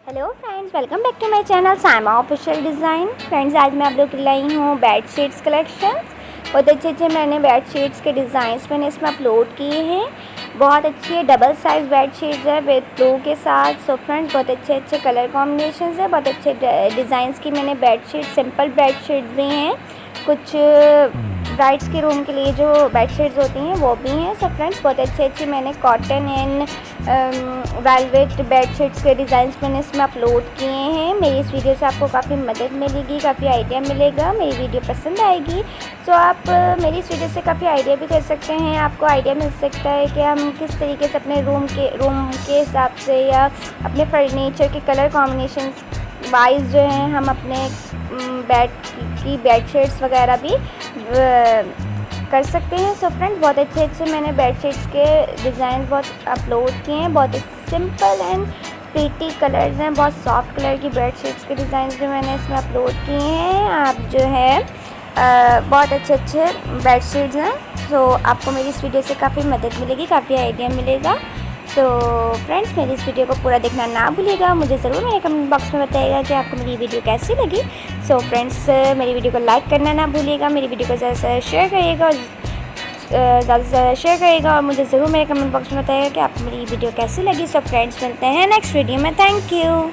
Hello friends, welcome back to my channel Saima official design. Friends, आज मैं आप लोग के लिए लाई हूँ बेडशीट्स कलेक्शन। बहुत अच्छे मैंने बेडशीट्स के डिज़ाइंस मैंने इसमें अपलोड किए हैं। बहुत अच्छी है, डबल साइज़ बेडशीट्स है विद पिलो के साथ। सो फ्रेंड्स, बहुत अच्छे कलर कॉम्बिनेशन है, बहुत अच्छे डिज़ाइंस की मैंने बेडशीट, सिंपल बेडशीट्स भी हैं, कुछ ब्राइड्स के रूम के लिए जो बेडशीट्स होती हैं वो भी हैं। सो फ्रेंड्स, बहुत अच्छी मैंने कॉटन एंड वेलवेट बेडशीट्स के डिज़ाइंस मैंने इसमें अपलोड किए हैं। मेरी इस वीडियो से आपको काफ़ी मदद मिलेगी, काफ़ी आइडिया मिलेगा, मेरी वीडियो पसंद आएगी। सो आप मेरी इस वीडियो से काफ़ी आइडिया भी कर सकते हैं। आपको आइडिया मिल सकता है कि हम किस तरीके से अपने रूम के हिसाब से या अपने फर्नीचर के कलर कॉम्बिनेशन वाइज जो है हम अपने बेडशीट्स वगैरह भी कर सकते हैं। सो फ्रेंड्स, बहुत अच्छे मैंने बेडशीट्स के डिज़ाइन बहुत अपलोड किए हैं। बहुत सिंपल एंड प्रीटी कलर्स हैं, बहुत सॉफ्ट कलर की बेडशीट्स के डिज़ाइन भी मैंने इसमें अपलोड किए हैं। आप जो है बहुत अच्छे बेडशीट्स हैं। सो आपको मेरी इस वीडियो से काफ़ी मदद मिलेगी, काफ़ी आइडिया मिलेगा। सो फ्रेंड्स, मेरी इस वीडियो को पूरा देखना ना भूलिएगा। मुझे ज़रूर मेरे कमेंट बॉक्स में बताइएगा कि आपको मेरी वीडियो कैसी लगी। सो फ्रेंड्स, मेरी वीडियो को लाइक करना ना भूलिएगा, मेरी वीडियो को ज़्यादा से ज़्यादा शेयर करिएगा और मुझे ज़रूर मेरे कमेंट बॉक्स में बताइएगा कि आपको मेरी वीडियो कैसी लगी। सो फ्रेंड्स, मिलते हैं नेक्स्ट वीडियो में। Thank you.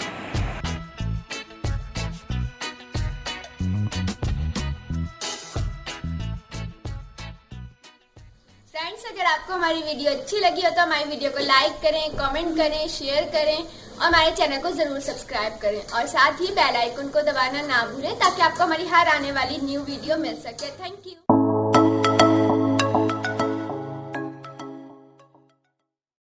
फ्रेंड्स, अगर आपको हमारी वीडियो अच्छी लगी हो तो हमारी वीडियो को लाइक करें, कमेंट करें, शेयर करें और हमारे चैनल को ज़रूर सब्सक्राइब करें और साथ ही बेल आइकन को दबाना ना भूलें ताकि आपको हमारी हर आने वाली न्यू वीडियो मिल सके। Thank you.